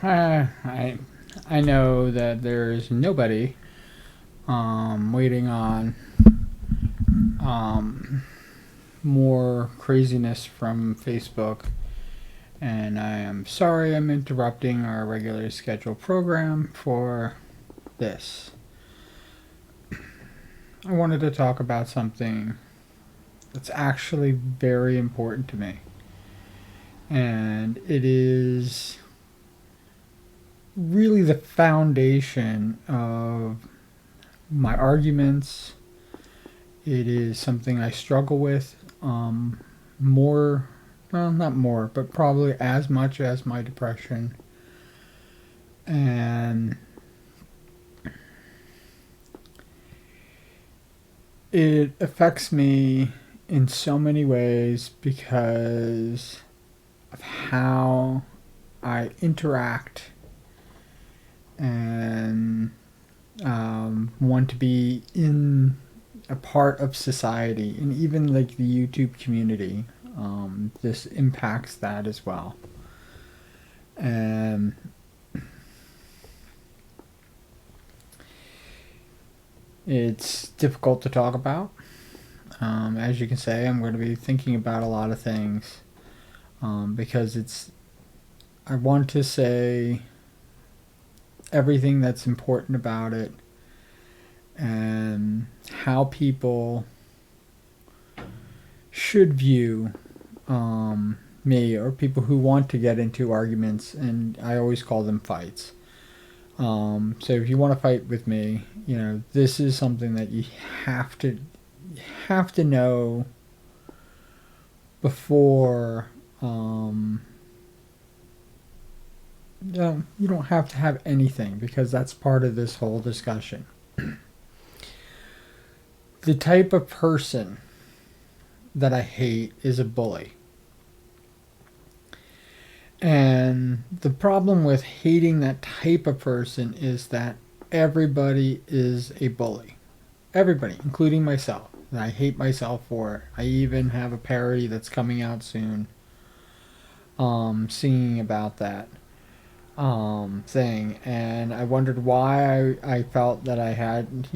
I know that there's nobody waiting on um, more craziness from Facebook, and I am sorry I'm interrupting our regularly scheduled program for this. I wanted to talk about something that's actually very important to me, and it is really the foundation of my arguments. It is something I struggle with more, well, not more, but probably as much as my depression. And it affects me in so many ways because of how I interact and want to be in a part of society, and even like the YouTube community. This impacts that as well. And it's difficult to talk about. As you can say, I'm going to be thinking about a lot of things because I want to say everything that's important about it and how people should view me, or people who want to get into arguments, and I always call them fights. So if you want to fight with me, this is something that you have to know before. You don't have to have anything, because that's part of this whole discussion. The type of person that I hate is a bully. And the problem with hating that type of person is that everybody is a bully. Everybody, including myself. And I hate myself for it. I even have a parody that's coming out soon, singing about that thing. And I wondered why I felt that I had,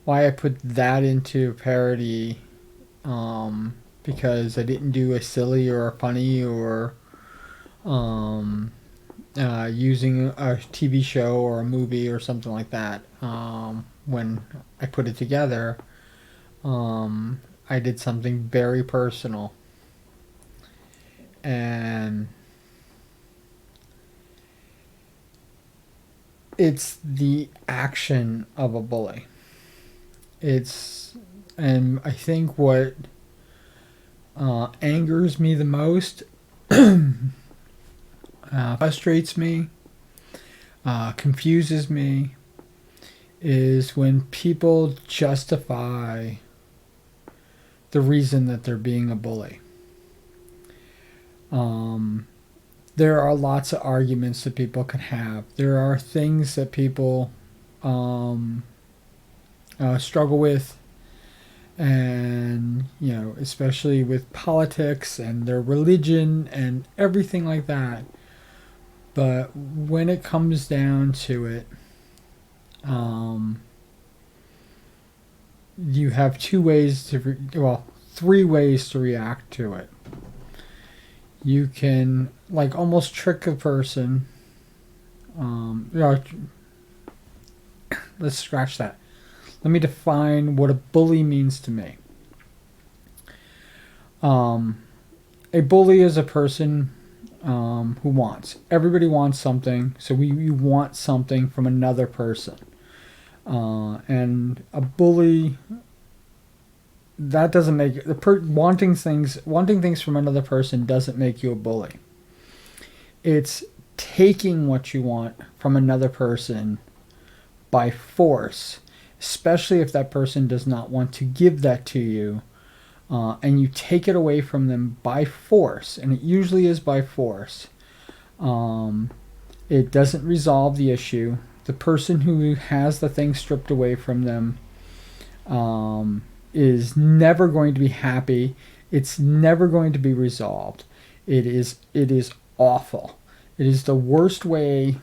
why I put that into parody, because I didn't do a silly or a funny or using a TV show or a movie or something like that. When I put it together, I did something very personal. And it's the action of a bully. And I think what angers me the most, frustrates me, confuses me, is when people justify the reason that they're being a bully. There are lots of arguments that people can have. There are things that people struggle with, and especially with politics and their religion and everything like that. But when it comes down to it, you have three ways to react to it. You can almost trick a person. Let's scratch that. Let me define what a bully means to me. A bully is a person who wants. Everybody wants something, so we want something from another person. And a bully, that doesn't make wanting things from another person doesn't make you a bully. It's taking what you want from another person by force, especially if that person does not want to give that to you, and you take it away from them by force, and it usually is by force. It doesn't resolve the issue. The person who has the thing stripped away from them is never going to be happy. It's never going to be resolved. It is awful. It is the worst way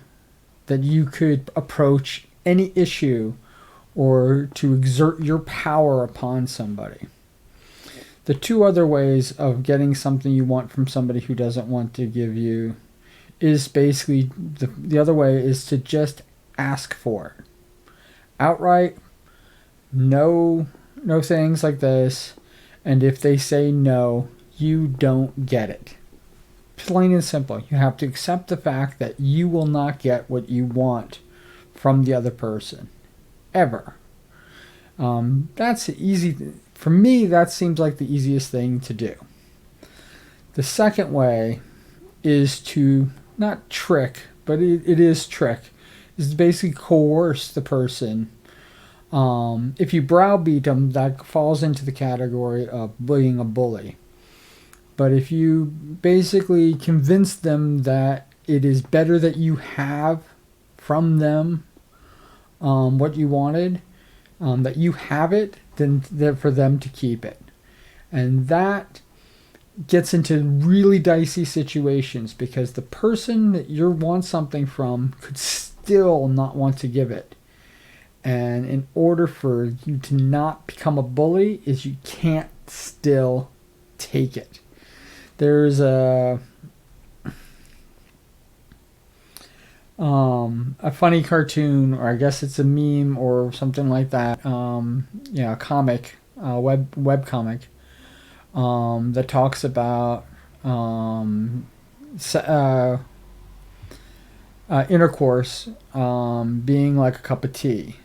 that you could approach any issue or to exert your power upon somebody. The two other ways of getting something you want from somebody who doesn't want to give you is basically the other way is to just ask for it. Outright, no things like this. And if they say no, you don't get it. Plain and simple. You have to accept the fact that you will not get what you want from the other person. Ever. That's easy. For me, that seems like the easiest thing to do. The second way is to not trick, but it is trick, is to basically coerce the person. If you browbeat them, that falls into the category of being a bully. But if you basically convince them that it is better that you have from them what you wanted, that you have it, than for them to keep it. And that gets into really dicey situations because the person that you want something from could still not want to give it. And in order for you to not become a bully is you can't still take it. There's a funny cartoon, or I guess it's a meme or something like that. A comic, web comic, that talks about intercourse being like a cup of tea.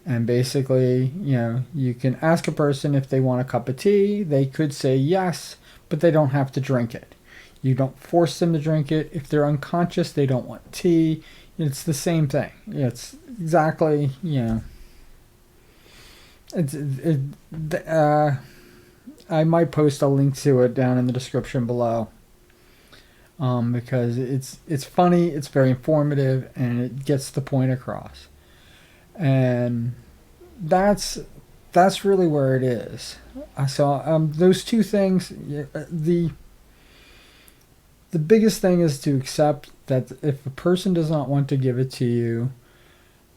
And basically, you can ask a person if they want a cup of tea. They could say yes, but they don't have to drink it. You don't force them to drink it. If they're unconscious, they don't want tea. It's the same thing. It's exactly, I might post a link to it down in the description below. Because it's funny, it's very informative, and it gets the point across. And that's really where it is. So those two things, the biggest thing is to accept that if a person does not want to give it to you,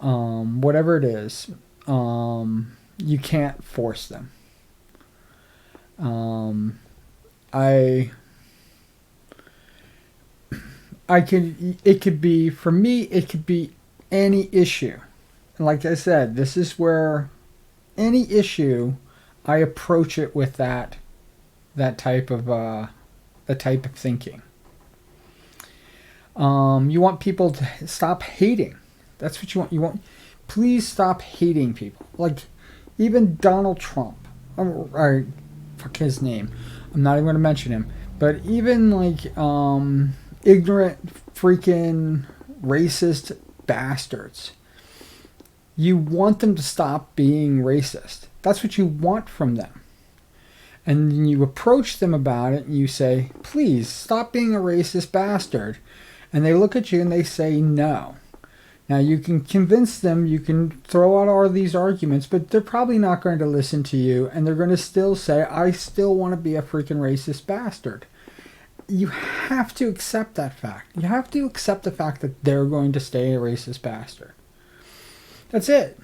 whatever it is, you can't force them. It could be, for me, it could be any issue. And like I said, this is where any issue, I approach it with that type of thinking. You want people to stop hating. That's what you want. Please stop hating people. Like, even Donald Trump. Fuck his name. I'm not even going to mention him. But even like ignorant, freaking, racist bastards. You want them to stop being racist. That's what you want from them. And you approach them about it and you say, please stop being a racist bastard. And they look at you and they say no. Now you can convince them, you can throw out all these arguments, but they're probably not going to listen to you, and they're going to still say, I still want to be a freaking racist bastard. You have to accept that fact. You have to accept the fact that they're going to stay a racist bastard. That's it.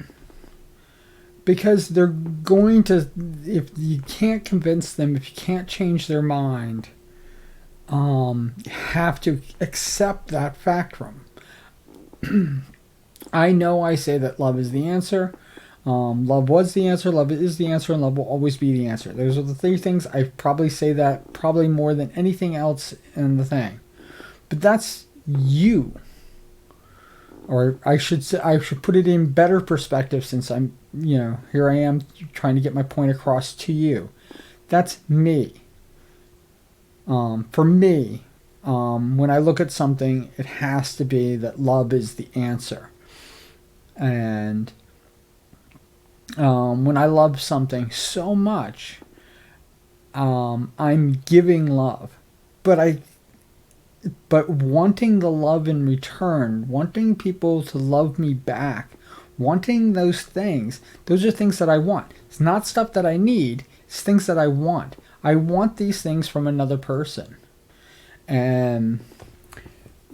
Because they're going to, if you can't convince them, if you can't change their mind, you have to accept that fact from them. I know I say that love is the answer. Love was the answer, love is the answer, and love will always be the answer. Those are the three things. I probably say that probably more than anything else in the thing. But that's you. Or I should say, I should put it in better perspective, since I'm, here I am trying to get my point across to you. That's me. For me, when I look at something, it has to be that love is the answer. And when I love something so much, I'm giving love. But wanting the love in return, wanting people to love me back, wanting those things, those are things that I want. It's not stuff that I need, it's things that I want. I want these things from another person. And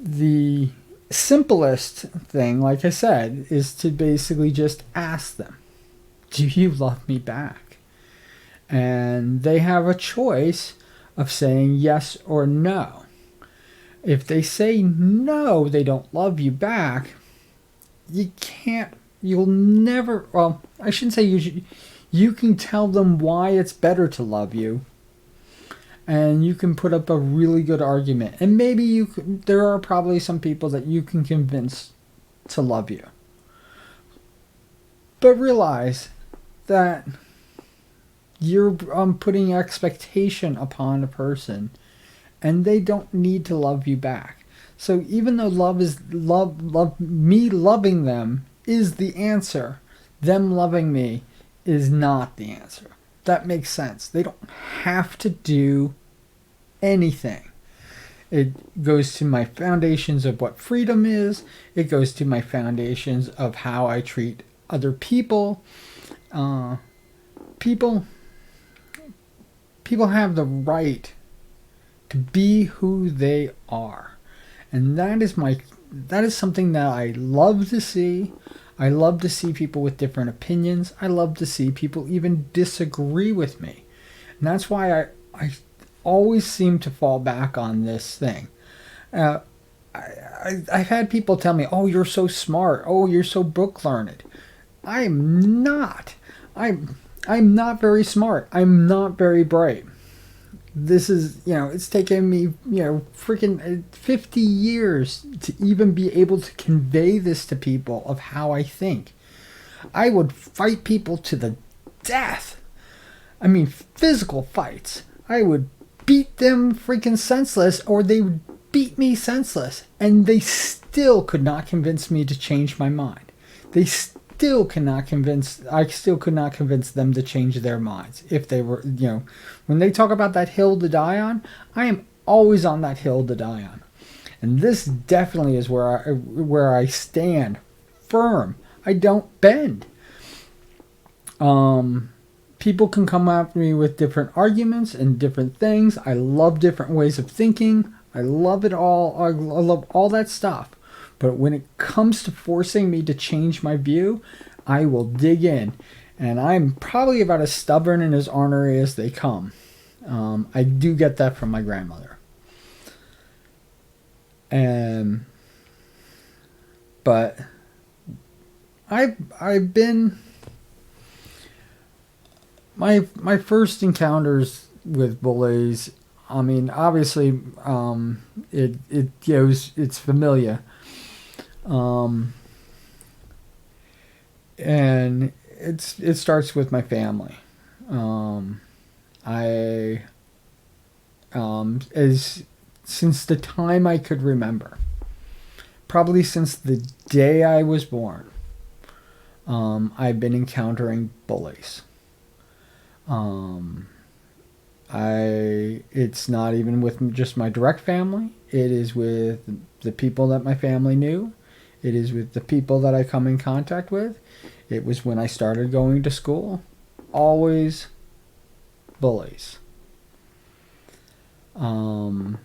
The simplest thing, like I said, is to basically just ask them, do you love me back? And they have a choice of saying yes or no. If they say no, they don't love you back, you'll never, well, I shouldn't say you can tell them why it's better to love you, and you can put up a really good argument. And maybe there are probably some people that you can convince to love you. But realize that you're putting expectation upon a person, and they don't need to love you back. So even though me loving them is the answer, them loving me is not the answer. That makes sense. They don't have to do anything. It goes to my foundations of what freedom is. It goes to my foundations of how I treat other people. People have the right to be who they are. And that is something that I love to see. I love to see people with different opinions. I love to see people even disagree with me. And that's why I always seem to fall back on this thing. I've had people tell me, oh, you're so smart. Oh, you're so book learned. I'm not. I'm not very smart. I'm not very bright. This is, it's taken me, freaking 50 years to even be able to convey this to people of how I think. I would fight people to the death. I mean, physical fights. I would beat them freaking senseless, or they would beat me senseless. And they still could not convince me to change my mind. I still could not convince them to change their minds. If they were, when they talk about that hill to die on, I am always on that hill to die on. And this definitely is where I stand firm. I don't bend. People can come after me with different arguments and different things. I love different ways of thinking. I love it all. I love all that stuff. But when it comes to forcing me to change my view, I will dig in. And I'm probably about as stubborn and as ornery as they come. I do get that from my grandmother. But I've been... My first encounters with bullies, I mean, obviously, it's familiar. And it starts with my family. Since the time I could remember, probably since the day I was born, I've been encountering bullies. It's not even with just my direct family. It is with the people that my family knew. It is with the people that I come in contact with. It was when I started going to school. Always bullies. In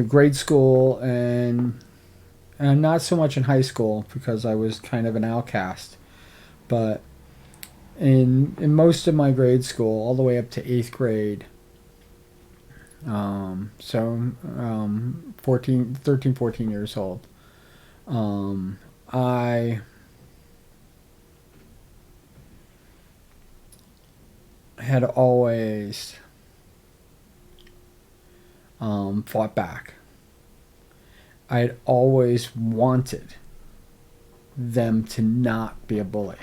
grade school and not so much in high school because I was kind of an outcast, but in most of my grade school, all the way up to 8th grade, 13, 14 years old, I had always fought back. I had always wanted them to not be a bully.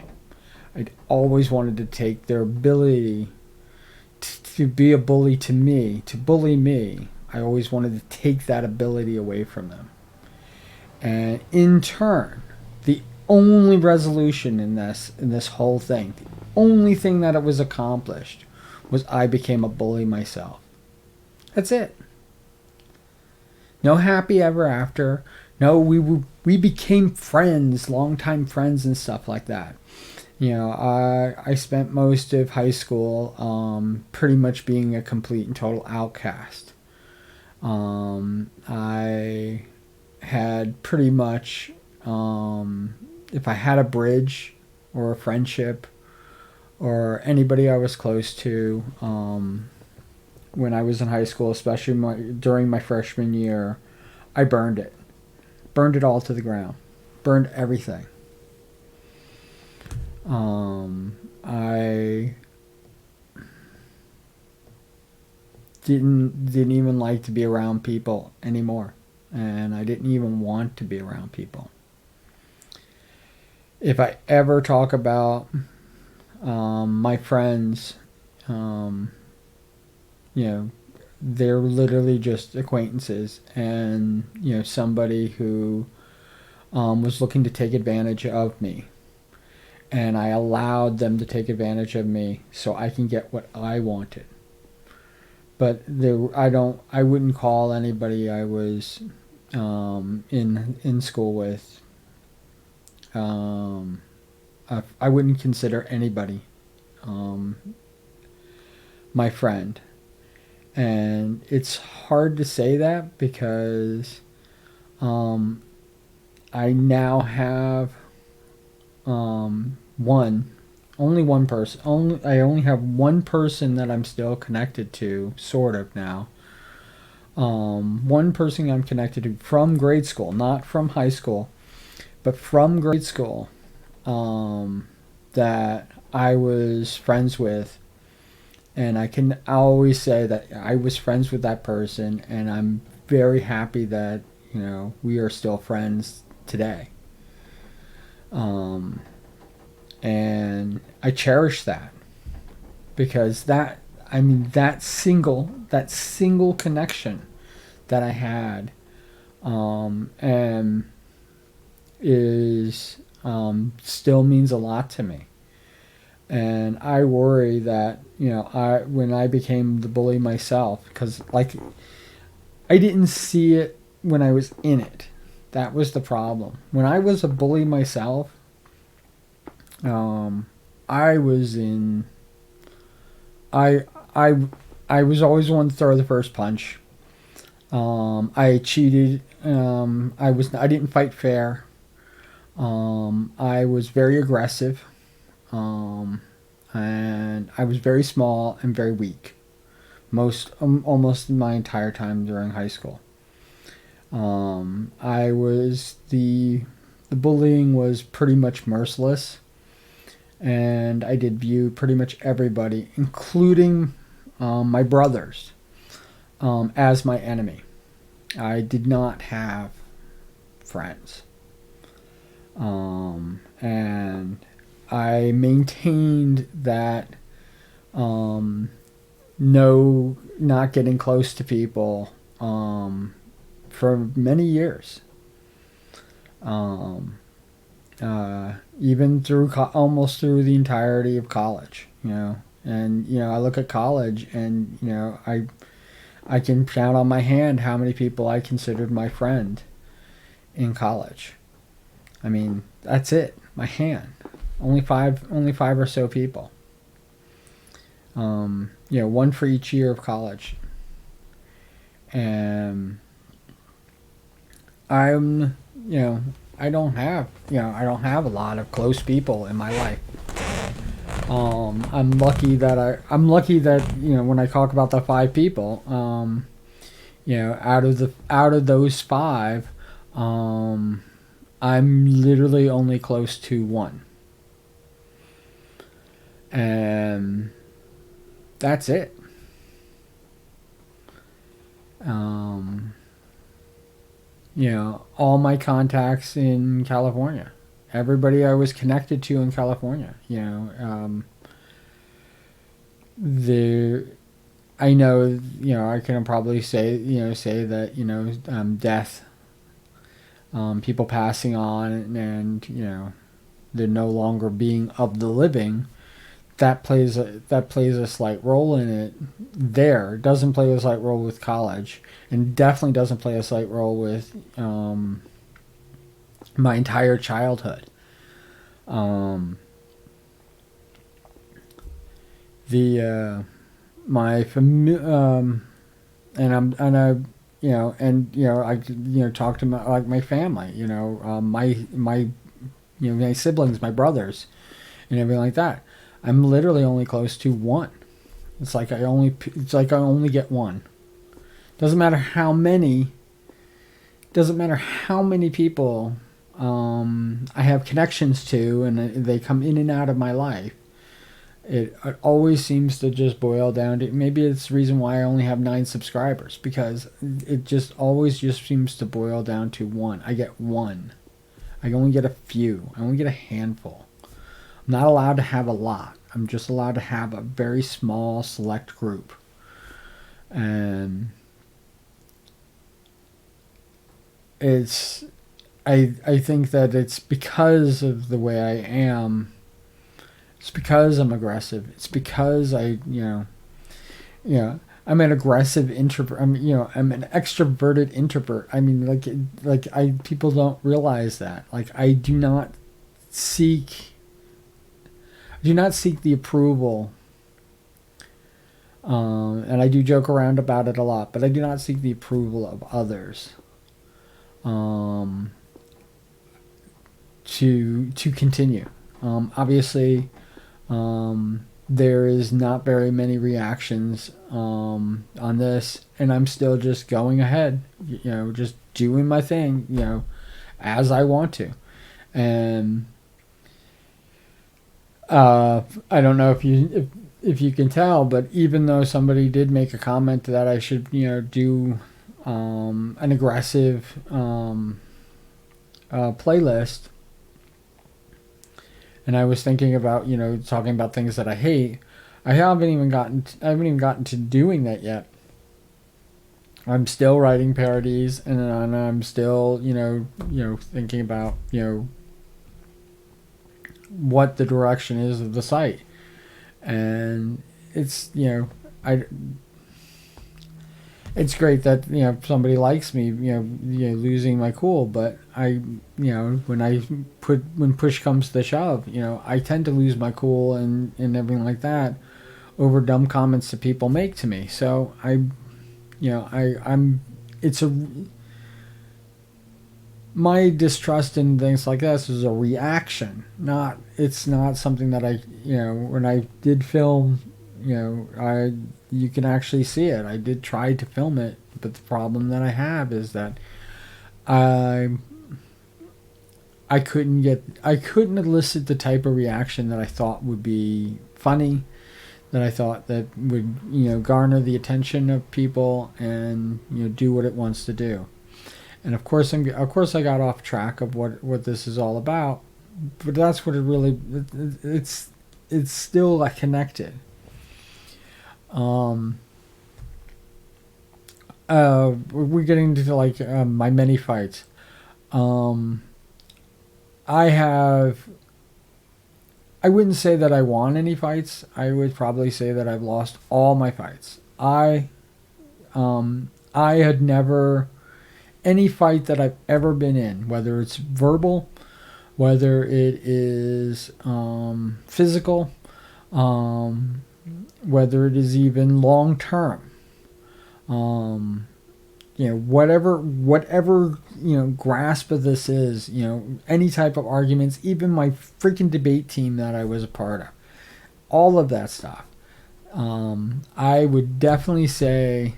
I'd always wanted to take their ability to be a bully to me, to bully me. I always wanted to take that ability away from them. And in turn, the only resolution in this whole thing, the only thing that it was accomplished, was I became a bully myself. That's it. No happy ever after. No, we became friends, longtime friends and stuff like that. I spent most of high school pretty much being a complete and total outcast. I had pretty much, if I had a bridge or a friendship or anybody I was close to, when I was in high school, especially during my freshman year, I burned it. Burned it all to the ground. Burned everything. I didn't even like to be around people anymore, and I didn't even want to be around people. If I ever talk about my friends, um, you know, they're literally just acquaintances, and somebody who was looking to take advantage of me, and I allowed them to take advantage of me so I can get what I wanted. But I wouldn't call anybody I was in school with. Um, I wouldn't consider anybody um, my friend, and it's hard to say that because um, I now have one, only one person. I only have one person that I'm still connected to, sort of now. One person I'm connected to from grade school, not from high school, but from grade school, that I was friends with, and I can always say that I was friends with that person, and I'm very happy that we are still friends today. Um, and I cherish that because that single connection that I had, and is still means a lot to me. And I worry that I when I became the bully myself, because like I didn't see it when I was in it. That was the problem. When I was a bully myself, um, I was in. I I I was always the one to throw the first punch. I cheated. I didn't fight fair. I was very aggressive. Um, and I was very small and very weak. Almost my entire time during high school. I was the bullying was pretty much merciless, and I did view pretty much everybody, including my brothers, as my enemy. I did not have friends, and I maintained that no, not getting close to people for many years. Um, Even through almost through the entirety of college, and I look at college, and I can count on my hand how many people I considered my friend in college. I mean, that's it. My hand. Only five or so people. One for each year of college. And I'm, I don't have a lot of close people in my life. I'm lucky that when I talk about the five people, out of those five, I'm literally only close to one, and that's it. Um, all my contacts in California, everybody I was connected to in California, the I know, I can probably say that, death, people passing on, and they're no longer being of the living. That plays a slight role in it. There doesn't play a slight role with college, and definitely doesn't play a slight role with my entire childhood. Um, the my and I I talk to my family, my siblings, my brothers, and everything like that. I'm literally only close to one. It's like I only get one. Doesn't matter how many. Doesn't matter how many people I have connections to, and they come in and out of my life. It always seems to just boil down to, maybe it's the reason why I only have 9 subscribers, because it just always just seems to boil down to one. I get one. I only get a few. I only get a handful. I'm not allowed to have a lot. I'm just allowed to have a very small select group. And it's I think that it's because of the way I am. It's because I'm aggressive. It's because I'm an aggressive introvert. I'm an extroverted introvert. I mean, people don't realize that. Like, I do not seek the approval. And I do joke around about it a lot, but I do not seek the approval of others. To continue. Obviously, there is not very many reactions on this, and I'm still just going ahead, just doing my thing, as I want to. And I don't know if you can tell, but even though somebody did make a comment that I should, do an aggressive playlist, and I was thinking about, talking about things that I hate. I haven't even gotten to doing that yet. I'm still writing parodies, and I'm still, thinking about, what the direction is of the site. And it's, it's great that somebody likes me, losing my cool, but when push comes to shove, I tend to lose my cool and everything like that over dumb comments that people make to me. So my distrust in things like this is a reaction. It's not something that when I did film, you can actually see it. I did try to film it, but the problem that I have is that I couldn't elicit the type of reaction that I thought would be funny, that I thought that would garner the attention of people and do what it wants to do. And of course I got off track of what this is all about, but that's what it's still connected. We're getting into my many fights. I wouldn't say that I won any fights. I would probably say that I've lost all my fights. I had never, any fight that I've ever been in, whether it's verbal, whether it is physical, whether it is even long term, whatever grasp of this is, any type of arguments, even my freaking debate team that I was a part of, all of that stuff, I would definitely say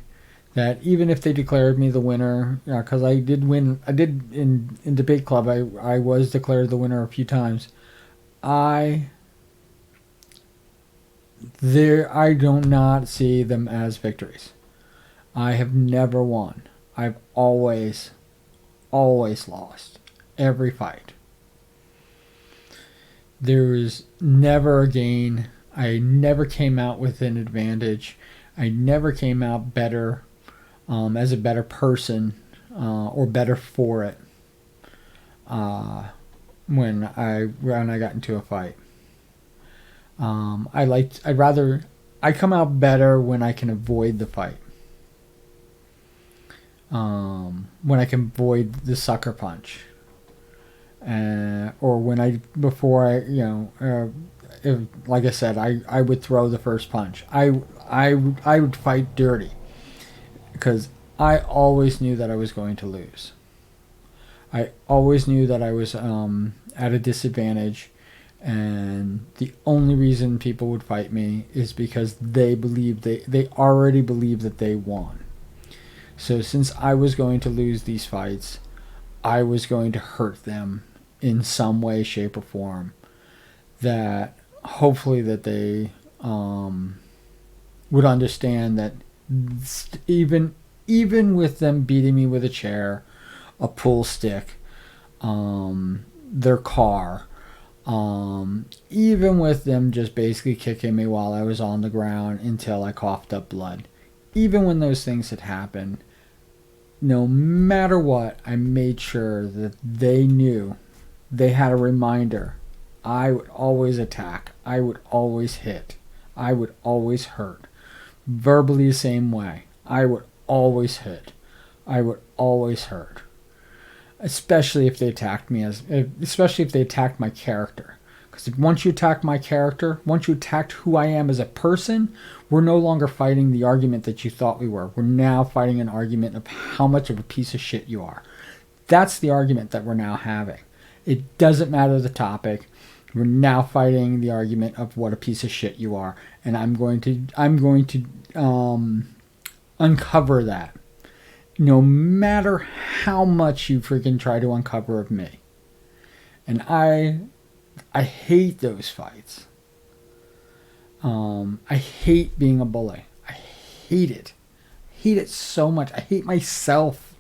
that even if they declared me the winner, because I did win, in debate club, I was declared the winner a few times. I do not see them as victories. I have never won. I've always lost every fight. There is never a gain. I never came out with an advantage. I never came out better, as a better person, or better for it, when I got into a fight. I come out better when I can avoid the fight. When I can avoid the sucker punch, or like I said, I would throw the first punch. I would fight dirty because I always knew that I was going to lose. I always knew that I was at a disadvantage, and the only reason people would fight me is because they already believed that they won. So since I was going to lose these fights, I was going to hurt them in some way, shape, or form. That hopefully that they would understand that even with them beating me with a chair, a pool stick, their car, even with them just basically kicking me while I was on the ground until I coughed up blood, even when those things had happened, no matter what, I made sure that they knew, they had a reminder. I would always attack. I would always hit. I would always hurt. Verbally the same way. I would always hit. I would always hurt. Especially if they attacked my character. Because once you attack my character, once you attacked who I am as a person, we're no longer fighting the argument that you thought we were. We're now fighting an argument of how much of a piece of shit you are. That's the argument that we're now having. It doesn't matter the topic. We're now fighting the argument of what a piece of shit you are, and I'm going to uncover that, no matter how much you freaking try to uncover of me. And I hate those fights. I hate being a bully. I hate it. I hate it so much. I hate myself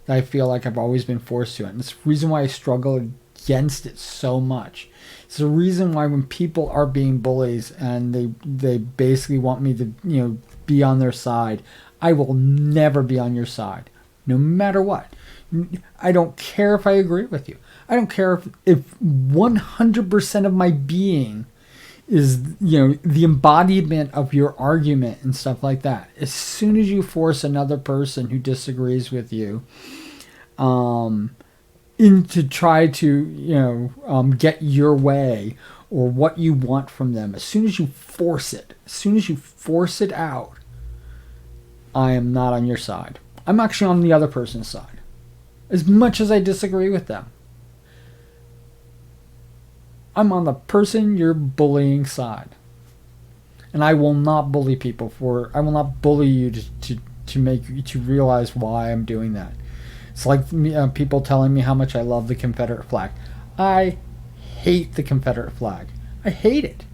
that I feel like I've always been forced to it. And it's the reason why I struggle against it so much. It's the reason why when people are being bullies and they basically want me to, be on their side, I will never be on your side, no matter what. I don't care if I agree with you. I don't care if 100% of my being is, the embodiment of your argument and stuff like that. As soon as you force another person who disagrees with you, to try to, get your way or what you want from them, as soon as you force it out, I am not on your side. I'm actually on the other person's side. As much as I disagree with them, I'm on the person you're bullying side. And I will not bully people I will not bully you to make you to realize why I'm doing that. It's like people telling me how much I love the Confederate flag. I hate the Confederate flag. I hate it.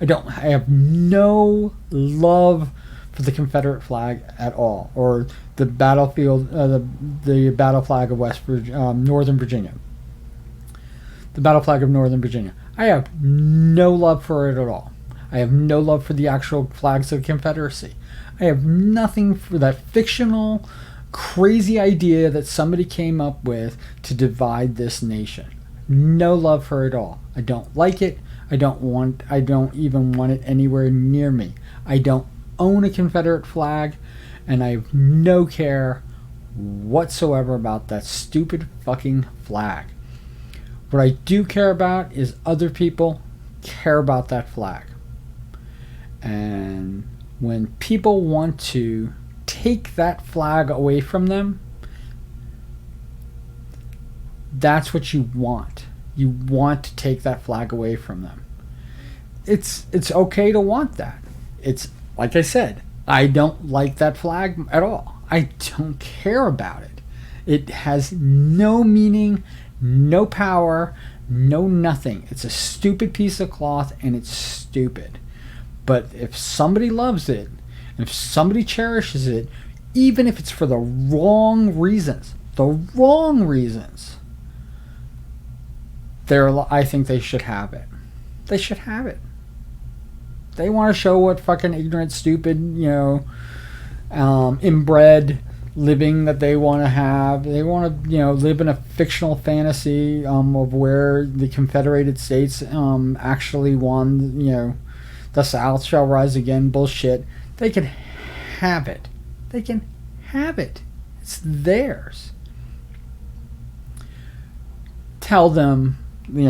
I have no love for the Confederate flag at all, or the battlefield, the battle flag of Northern Virginia. The battle flag of Northern Virginia. I have no love for it at all. I have no love for the actual flags of the Confederacy. I have nothing for that fictional, crazy idea that somebody came up with to divide this nation. No love for it all. I don't like it. I don't even want it anywhere near me. I don't own a Confederate flag, and I have no care whatsoever about that stupid fucking flag. What I do care about is other people care about that flag. And when people want to take that flag away from them, that's what you want. You want to take that flag away from them. It's okay to want that. It's like I said, I don't like that flag at all. I don't care about it. It has no meaning, no power, no nothing. It's a stupid piece of cloth, and it's stupid. But if somebody loves it, and if somebody cherishes it, even if it's for the wrong reasons, I think they should have it. They should have it. They want to show what fucking ignorant, stupid, inbred living that they want to have. They want to, live in a fictional fantasy of where the Confederated States actually won, the South shall rise again bullshit. They can have it. They can have it. It's theirs. Tell them, we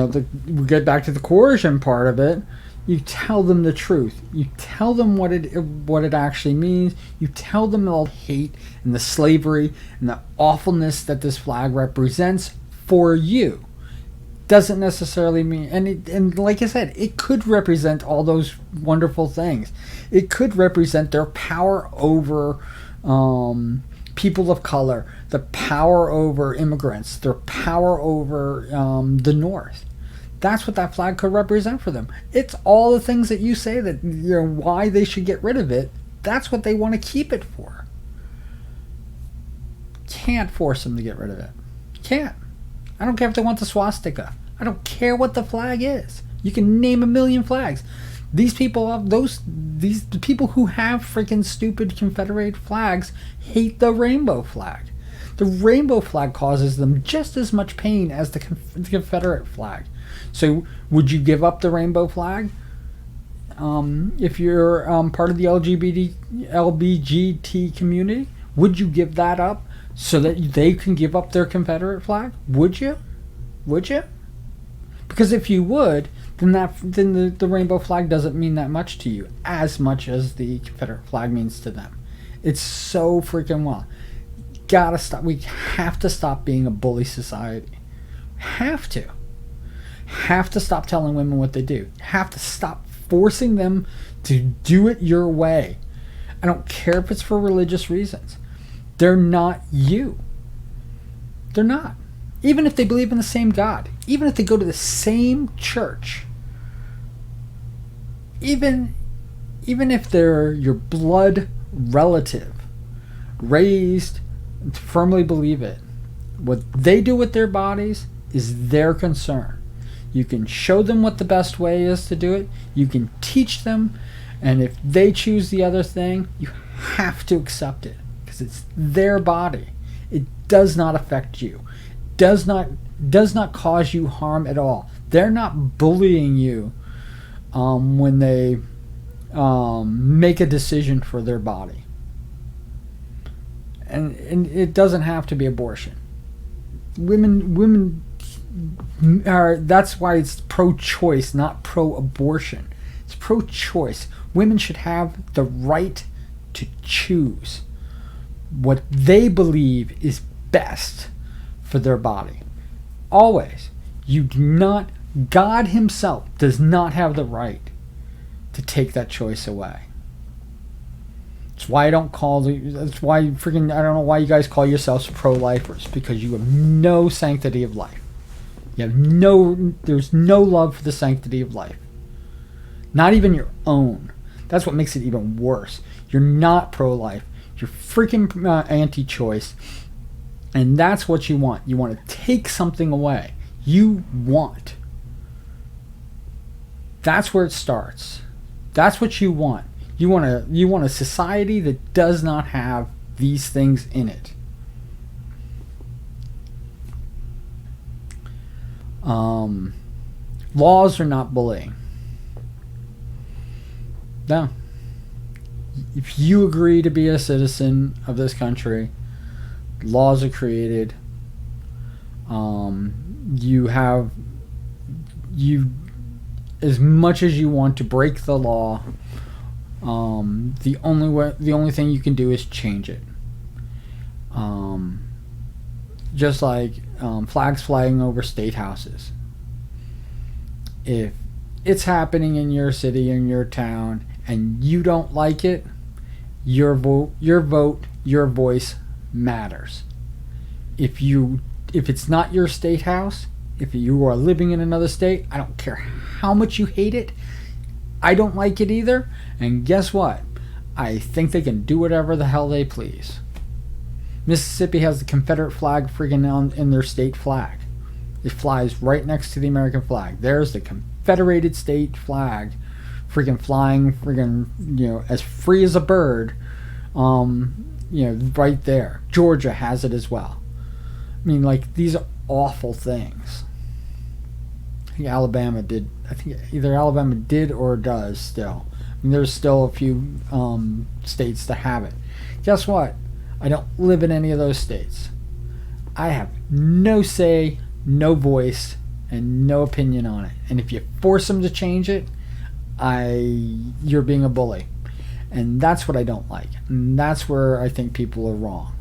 get back to the coercion part of it. You tell them the truth. You tell them what it actually means. You tell them all the hate and the slavery and the awfulness that this flag represents for you. Doesn't necessarily mean, and like I said, it could represent all those wonderful things. It could represent their power over people of color, the power over immigrants, their power over the North. That's what that flag could represent for them. It's all the things that you say that why they should get rid of it. That's what they want to keep it for. Can't force them to get rid of it. Can't. I don't care if they want the swastika. I don't care what the flag is. You can name a million flags. These people, the people who have freaking stupid Confederate flags hate the rainbow flag. The rainbow flag causes them just as much pain as the Confederate flag. So would you give up the rainbow flag if you're part of the LBGT community? Would you give that up so that they can give up their Confederate flag? Would you? Would you? Because if you would, then the rainbow flag doesn't mean that much to you as much as the Confederate flag means to them. It's so freaking well. Gotta stop. We have to stop being a bully society. Have to stop telling women what they do. Have to stop forcing them to do it your way. I don't care if it's for religious reasons. They're not you. They're not. Even if they believe in the same God. Even if they go to the same church. Even if they're your blood relative, raised to firmly believe it, what they do with their bodies is their concern. You can show them what the best way is to do it. You can teach them. And if they choose the other thing, you have to accept it. Because it's their body. It does not affect you. Does not cause you harm at all. They're not bullying you when they make a decision for their body. And it doesn't have to be abortion. Women are, that's why it's pro-choice, not pro-abortion. It's pro-choice. Women should have the right to choose what they believe is best for their body. Always. You do not, God himself does not have the right to take that choice away. That's why I don't call that's why freaking, I don't know why you guys call yourselves pro-lifers, because you have no sanctity of life. You have there's no love for the sanctity of life. Not even your own. That's what makes it even worse. You're not pro-life. You're freaking anti-choice. And that's what you want. You want to take something away. You want. That's where it starts. That's what you want. You want a society that does not have these things in it. Laws are not bullying. No. If you agree to be a citizen of this country, laws are created. You as much as you want to break the law, the only thing you can do is change it. Just like flags flying over state houses. If it's happening in your city, in your town, and you don't like it, your vote, your voice matters. If it's not your state house, if you are living in another state, I don't care how much you hate it, I don't like it either, and guess what? I think they can do whatever the hell they please. Mississippi has the Confederate flag friggin' in their state flag. It flies right next to the American flag. There's the Confederated state flag friggin' flying friggin', as free as a bird, right there. Georgia has it as well. I mean, like, these are awful things. I think Alabama did. I think either Alabama did or does still. I mean, there's still a few states that have it. Guess what? I don't live in any of those states. I have no say, no voice, and no opinion on it. And if you force them to change it, you're being a bully. And that's what I don't like. And that's where I think people are wrong.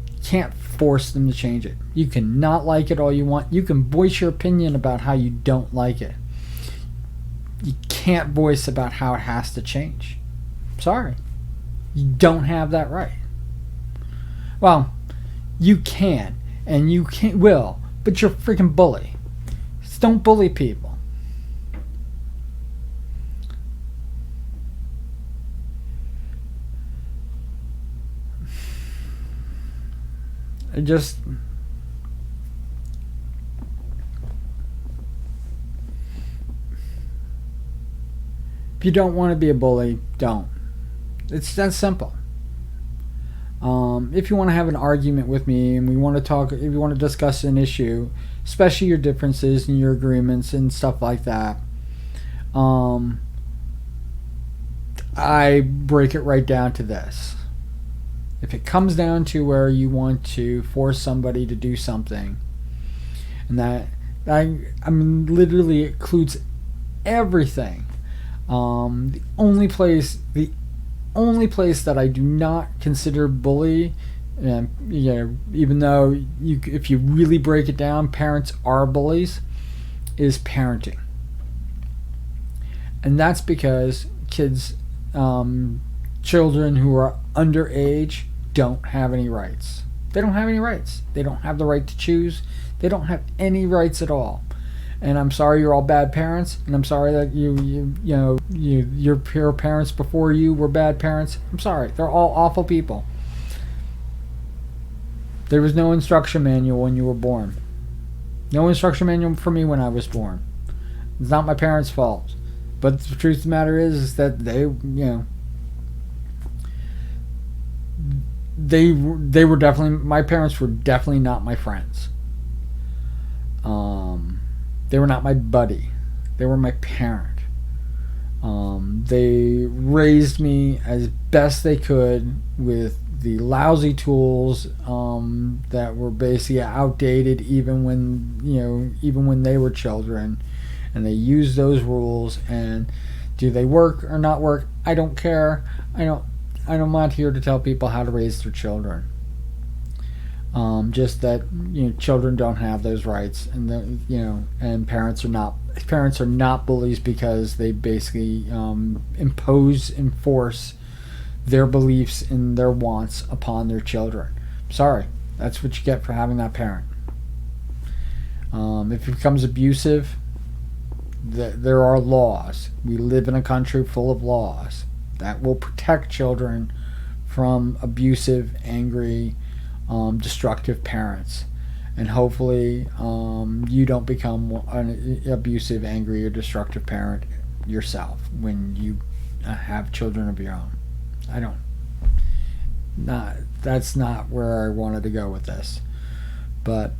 You can't force them to change it. You can not like it all you want. You can voice your opinion about how you don't like it. You can't voice about how it has to change. Sorry. You don't have that right. Well, you can, and you will, but you're a freaking bully. Just don't bully people. Just if you don't want to be a bully, don't. It's that simple. If you want to have an argument with me and we want to talk, if you want to discuss an issue, especially your differences and your agreements and stuff like that, I break it right down to this. If it comes down to where you want to force somebody to do something, and that I mean literally includes everything. The only place that I do not consider bully, and even though if you really break it down, parents are bullies, is parenting, and that's because kids, children who are underage don't have any rights. They don't have any rights. They don't have the right to choose. They don't have any rights at all. And I'm sorry you're all bad parents, and I'm sorry that your parents before you were bad parents. I'm sorry. They're all awful people. There was no instruction manual when you were born. No instruction manual for me when I was born. It's not my parents' fault. But the truth of the matter is that they were definitely, my parents were definitely not my friends. They were not my buddy. They were my parent. They raised me as best they could with the lousy tools that were basically outdated even when they were children, and they used those rules. And do they work or not work? I don't care. I'm not here to tell people how to raise their children. Just that children don't have those rights, and and parents are not bullies because they basically impose and force their beliefs and their wants upon their children. Sorry, that's what you get for having that parent. If it becomes abusive, there are laws. We live in a country full of laws that will protect children from abusive, angry, destructive parents. And hopefully you don't become an abusive, angry, or destructive parent yourself when you have children of your own. That's not where I wanted to go with this. But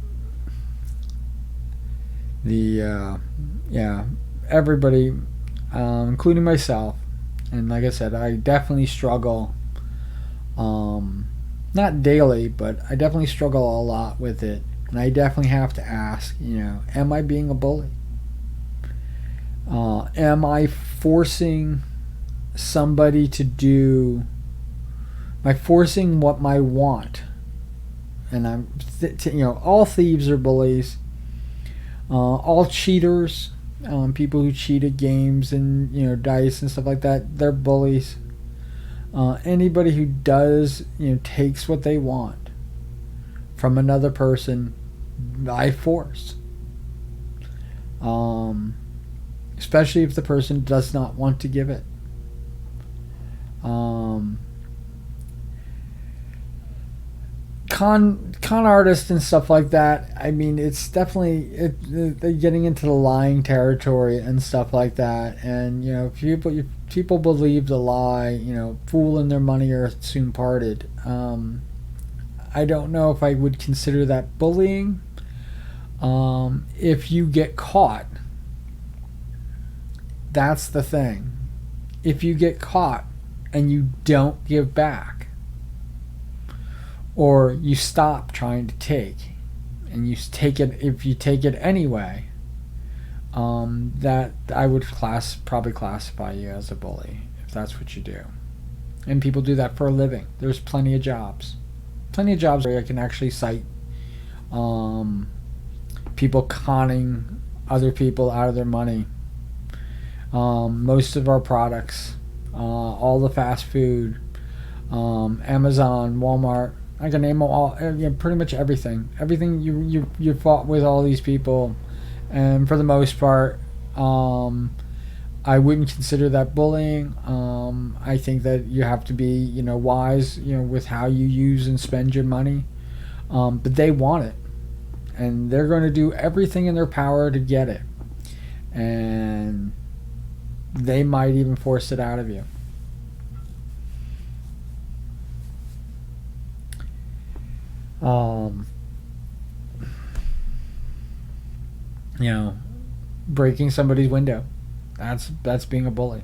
everybody, including myself, and like I said, I definitely struggle, not daily, but I definitely struggle a lot with it. And I definitely have to ask, am I being a bully? Am I forcing somebody to do, am I forcing what I want? And all thieves are bullies. All cheaters, people who cheat at games and dice and stuff like that, they're bullies. Anybody who does takes what they want from another person by force, especially if the person does not want to give it. Con artists and stuff like that, I mean, it's definitely they're getting into the lying territory and stuff like that. And if people believe the lie, fool and their money are soon parted. I don't know if I would consider that bullying. If you get caught, that's the thing. If you get caught and you don't give back, or you stop trying to take, and you take it, if you take it anyway, that I would probably classify you as a bully if that's what you do. And people do that for a living. There's plenty of jobs. Plenty of jobs where I can actually cite people conning other people out of their money. Most of our products, all the fast food, Amazon, Walmart, I can name them all. Pretty much everything. Everything you fought with all these people, and for the most part, I wouldn't consider that bullying. I think that you have to be, wise, with how you use and spend your money. But they want it, and they're going to do everything in their power to get it, and they might even force it out of you. Breaking somebody's window. That's being a bully.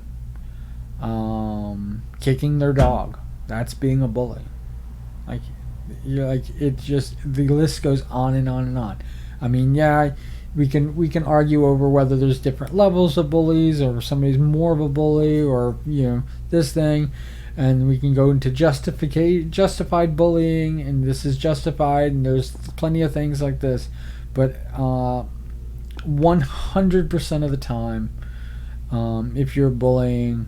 Kicking their dog. That's being a bully. Like, it just, the list goes on and on and on. I mean, yeah, we can argue over whether there's different levels of bullies, or somebody's more of a bully, or this thing, and we can go into justified bullying, and this is justified, and there's plenty of things like this, but 100% of the time, if you're bullying,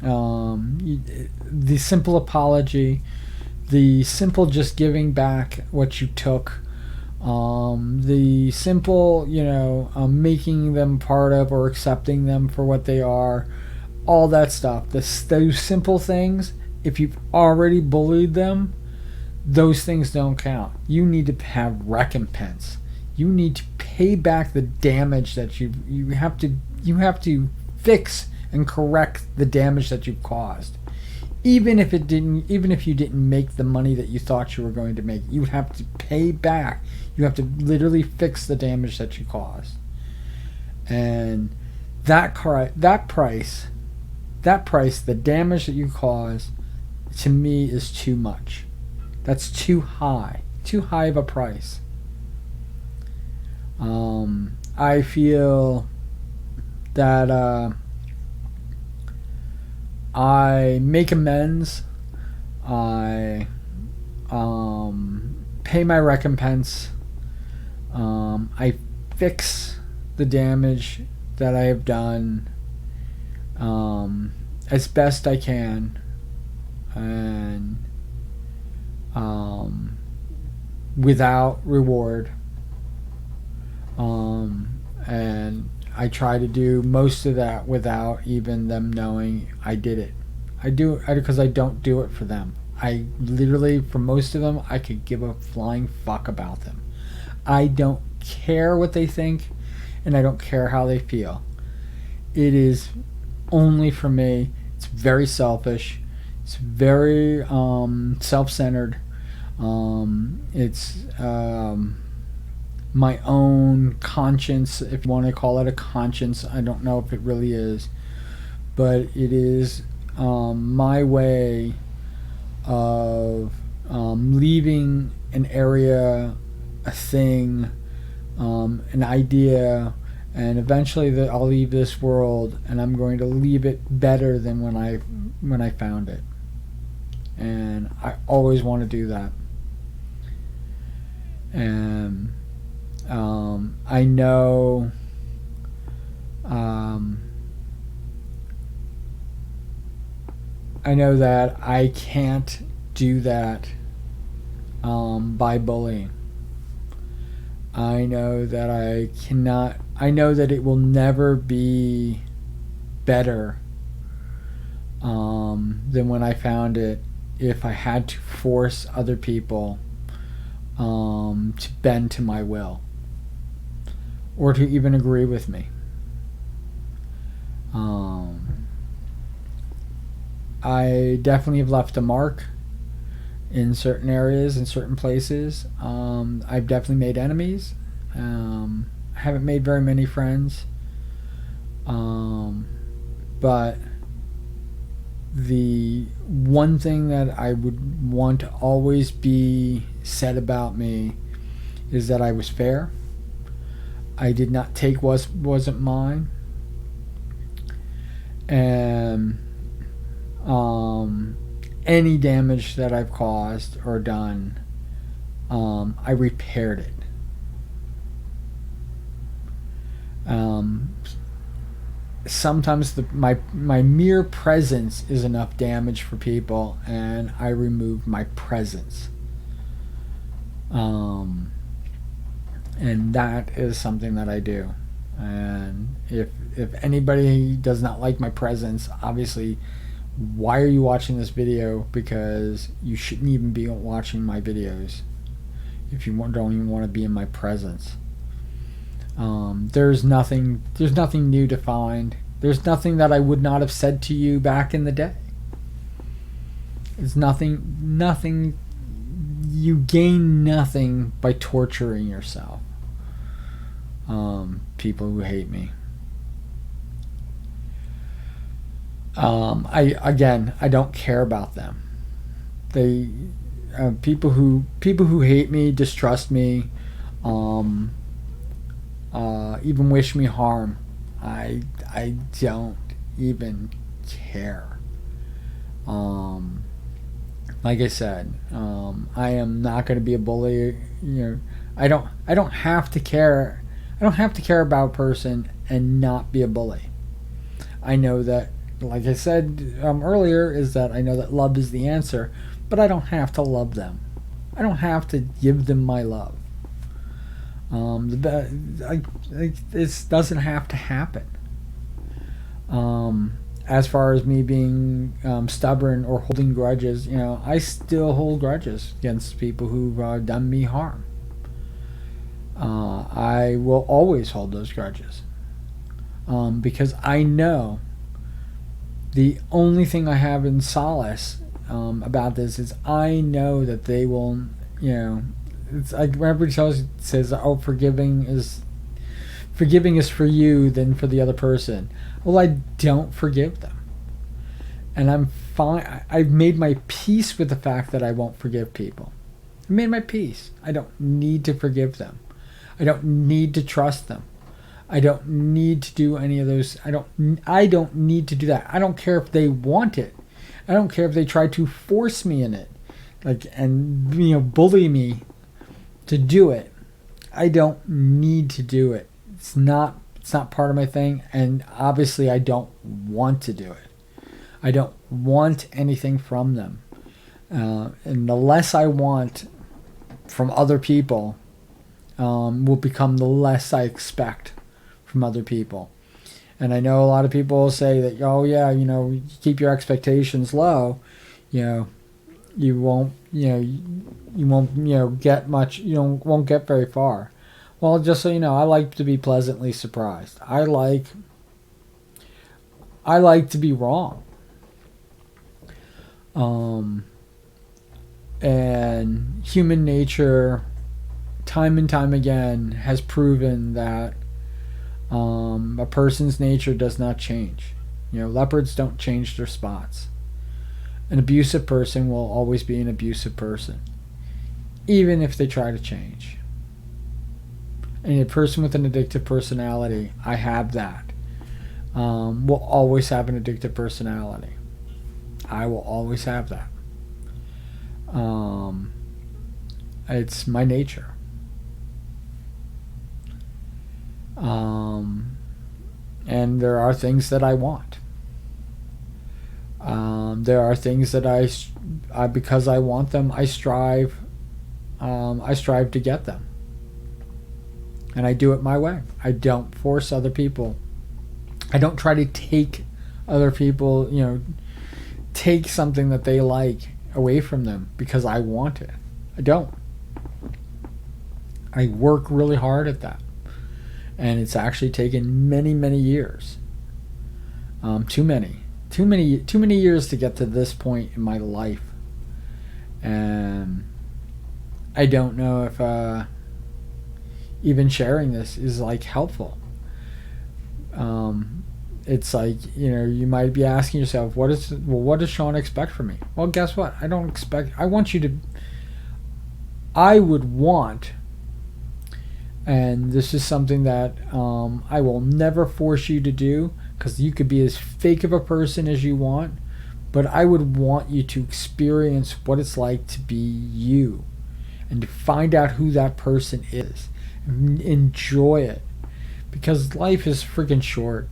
the simple apology, the simple just giving back what you took, the simple, making them part of or accepting them for what they are, all that stuff, those simple things, if you've already bullied them, those things don't count. You need to have recompense. You need to pay back the damage that you have to fix and correct the damage that you've caused. Even if you didn't make the money that you thought you were going to make, you have to pay back. You have to literally fix the damage that you caused. And that price, the damage that you caused, to me is too much. That's too high of a price. I feel that I make amends. I pay my recompense. I fix the damage that I have done as best I can, and without reward. And I try to do most of that without even them knowing I did it. I do it because I don't do it for them. I literally, for most of them, I could give a flying fuck about them. I don't care what they think, and I don't care how they feel. It is only for me. It's very selfish. It's very self-centered. It's my own conscience, if you want to call it a conscience. I don't know if it really is, but it is my way of leaving an area, a thing, an idea, and eventually that I'll leave this world, and I'm going to leave it better than when I found it. And I always want to do that. And I know that I can't do that by bullying. I know that I cannot. I know that it will never be better than when I found it if I had to force other people to bend to my will, or to even agree with me. I definitely have left a mark in certain areas, in certain places. I've definitely made enemies. I haven't made very many friends. But the one thing that I would want to always be said about me is that I was fair. I did not take what wasn't mine. And any damage that I've caused or done, I repaired it. Sometimes my mere presence is enough damage for people, and I remove my presence. And that is something that I do. And if anybody does not like my presence, obviously, why are you watching this video? Because you shouldn't even be watching my videos if you don't even want to be in my presence. There's nothing new to find. There's nothing that I would not have said to you back in the day. It's nothing. You gain nothing by torturing yourself. People who hate me. I don't care about them. They people who hate me, distrust me, even wish me harm. I don't even care. Like I said, I am not going to be a bully. I don't have to care. I don't have to care about a person and not be a bully. I know that, like I said earlier, is that I know that love is the answer, but I don't have to love them. I don't have to give them my love. This doesn't have to happen. As far as me being stubborn or holding grudges, I still hold grudges against people who've done me harm. I will always hold those grudges because I know the only thing I have in solace about this is I know that they will, it's like when everybody says, "Oh, forgiving is for you than for the other person." Well, I don't forgive them, and I'm fine. I've made my peace with the fact that I won't forgive people. I made my peace. I don't need to forgive them. I don't need to trust them. I don't need to do any of those. I don't need to do that. I don't care if they want it. I don't care if they try to force me in it, and bully me to do it. I don't need to do it. It's not part of my thing, and obviously I don't want to do it. I don't want anything from them. And the less I want from other people will become the less I expect from other people. And I know a lot of people will say that, oh yeah, you keep your expectations low, you won't get much, won't get very far. Well, just so you know, I like to be pleasantly surprised. I like to be wrong. And human nature, time and time again, has proven that a person's nature does not change. Leopards don't change their spots. An abusive person will always be an abusive person, even if they try to change. And a person with an addictive personality, I have that, will always have an addictive personality. I will always have that. It's my nature. And there are things that I want. There are things that I because I want them, I strive to get them. And I do it my way. I don't force other people. I don't try to take other people, take something that they like away from them because I want it. I don't. I work really hard at that. And it's actually taken many, many years. Too many years to get to this point in my life. And I don't know if even sharing this is helpful. It's you might be asking yourself, what does Sean expect from me? Well, guess what? I don't expect. I would want And this is something that I will never force you to do, because you could be as fake of a person as you want, but I would want you to experience what it's like to be you and to find out who that person is. Enjoy it, because life is freaking short.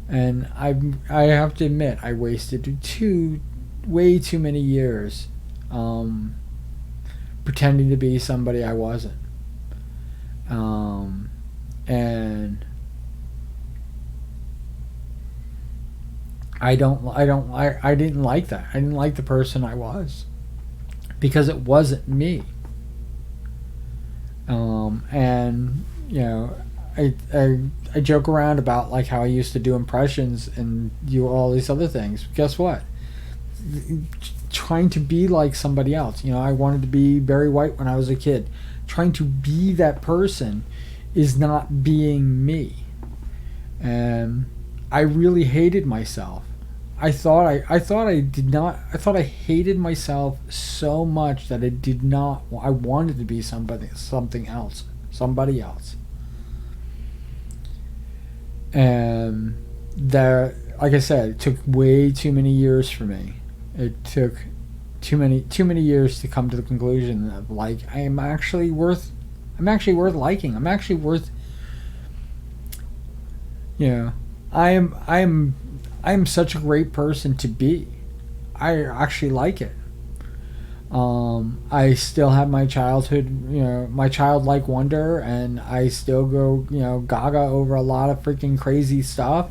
And I have to admit, I wasted way too many years um, pretending to be somebody I wasn't. Um, and I didn't like that. I didn't like the person I was, because it wasn't me. And I joke around about like how I used to do impressions and do all these other things. Guess what? Trying to be like somebody else. I wanted to be Barry White when I was a kid. Trying to be that person is not being me. And I really hated myself. I thought I did not. I thought I hated myself so much that I did not. I wanted to be something else, somebody else. And there, like I said, it took way too many years for me. It took too many years to come to the conclusion of like I'm actually worth liking. I'm actually worth. You know, I am such a great person to be. I actually like it. I still have my childhood, my childlike wonder, and I still go, gaga over a lot of freaking crazy stuff.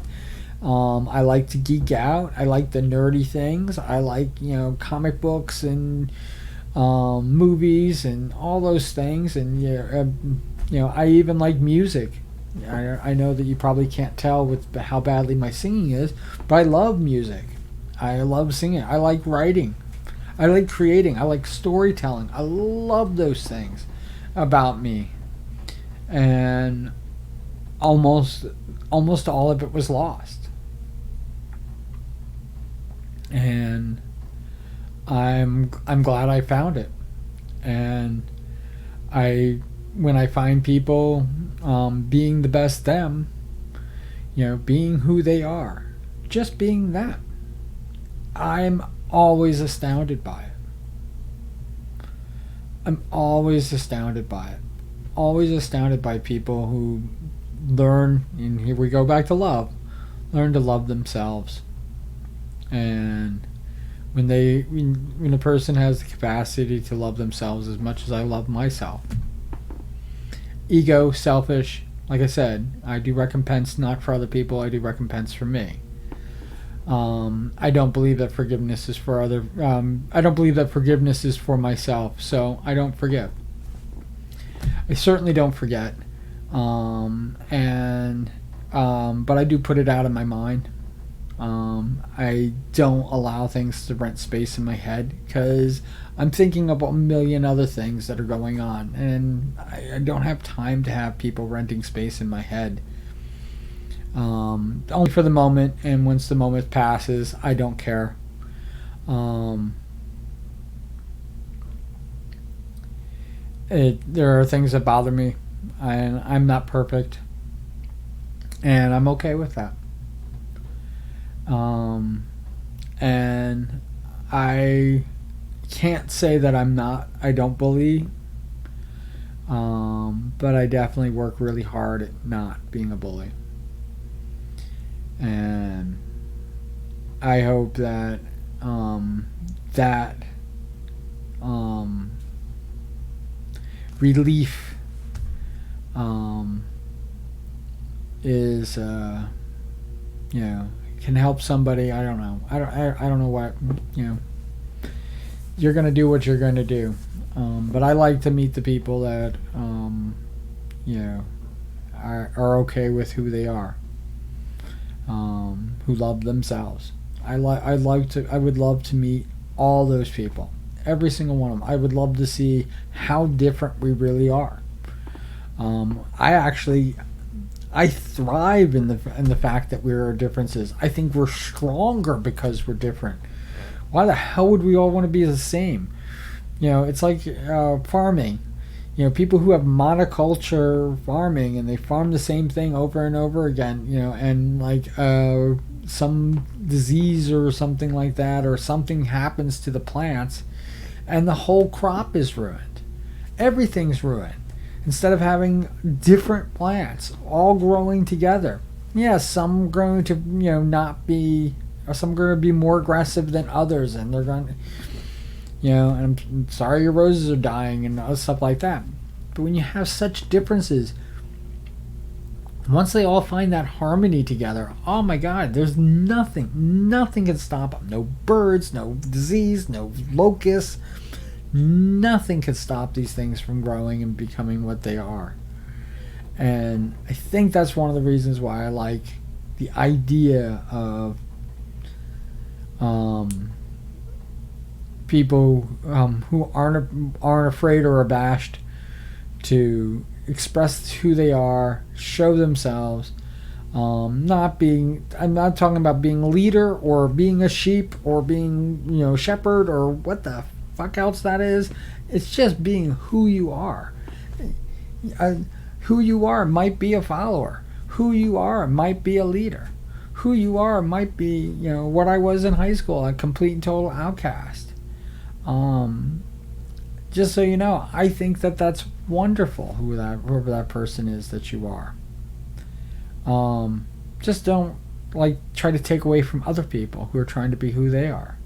I like to geek out. I like the nerdy things. I like, comic books and movies and all those things. And, I even like music. I know that you probably can't tell with how badly my singing is, but I love music. I love singing. I like writing. I like creating. I like storytelling. I love those things about me. And almost all of it was lost. And I'm glad I found it. And when I find people being the best them, being who they are, just being that, I'm always astounded by it. I'm always astounded by it. Always astounded by people who learn, and here we go back to love, learn to love themselves. And when a person has the capacity to love themselves as much as I love myself, ego, selfish, like I said, I do recompense not for other people, I do recompense for me. I don't believe that forgiveness is for other. I don't believe that forgiveness is for myself, so I don't forgive. I certainly don't forget, but I do put it out of my mind. I don't allow things to rent space in my head because I'm thinking about a million other things that are going on, and I don't have time to have people renting space in my head. Only for the moment, and once the moment passes, I don't care. There are things that bother me, and I'm not perfect, and I'm okay with that. And I can't say that I don't bully, but I definitely work really hard at not being a bully. And I hope that that relief is can help somebody. I don't know. I don't know what You're gonna do what you're gonna do, but I like to meet the people that are okay with who they are. Who love themselves. I would love to meet all those people, every single one of them. I would love to see how different we really are. I thrive in the fact that we're our differences. I think we're stronger because we're different. Why the hell would we all want to be the same? It's like farming. You know, people who have monoculture farming and they farm the same thing over and over again, you know, and like some disease or something like that, or something happens to the plants and the whole crop is ruined. Everything's ruined. Instead of having different plants all growing together. Yeah, some going to, you know, not be, or some going to be more aggressive than others, and they're going to, you know, and I'm sorry your roses are dying and other stuff like that. But when you have such differences, once they all find that harmony together, oh my God, there's nothing can stop them. No birds, no disease, no locusts. Nothing can stop these things from growing and becoming what they are. And I think that's one of the reasons why I like the idea of people who aren't afraid or abashed to express who they are, show themselves. I'm not talking about being a leader or being a sheep or being, you know, shepherd or what the fuck else that is. It's just being who you are. Who you are might be a follower. Who you are might be a leader. Who you are might be, you know, what I was in high school, a complete and total outcast. Just so you know, I think that that's wonderful, whoever that person is that you are. Just don't like try to take away from other people who are trying to be who they are.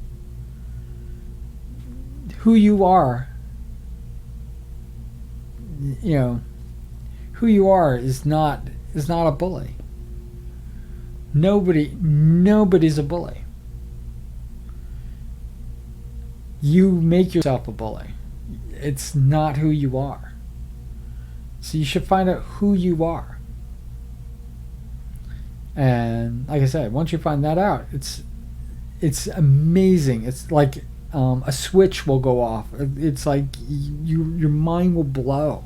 Who you are, you know, who you are is not a bully. Nobody's a bully. You make yourself a bully. It's not who you are. So you should find out who you are. And like I said, once you find that out, it's amazing. It's like a switch will go off. It's like your mind will blow.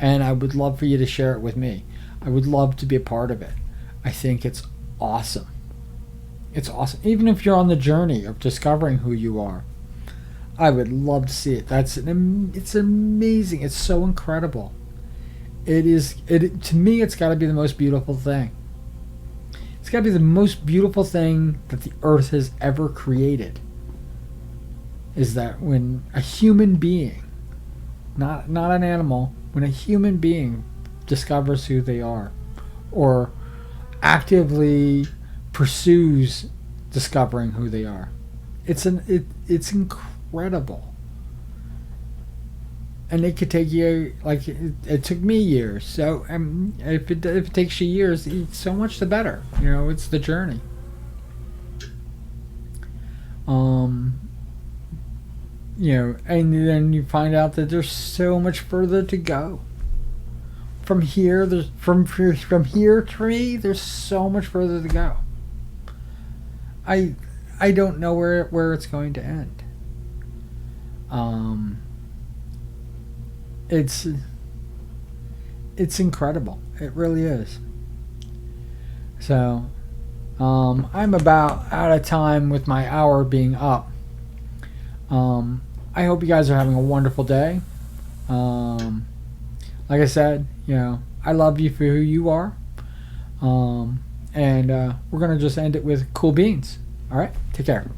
And I would love for you to share it with me. I would love to be a part of it. I think it's awesome. It's awesome. Even if you're on the journey of discovering who you are, I would love to see it. It's amazing. It's so incredible. To me, it's got to be the most beautiful thing. It's got to be the most beautiful thing that the earth has ever created. Is that when a human being, not an animal, when a human being discovers who they are, or actively pursues discovering who they are, it's incredible. And it could take you, like it took me years. So if it takes you years, so much the better. You know, it's the journey. You know, and then you find out that there's so much further to go. From here, from here to me, there's so much further to go. I don't know where it's going to end. It's incredible. It really is. So, I'm about out of time with my hour being up. I hope you guys are having a wonderful day. Like I said, you know, I love you for who you are. And we're going to just end it with cool beans. All right? Take care.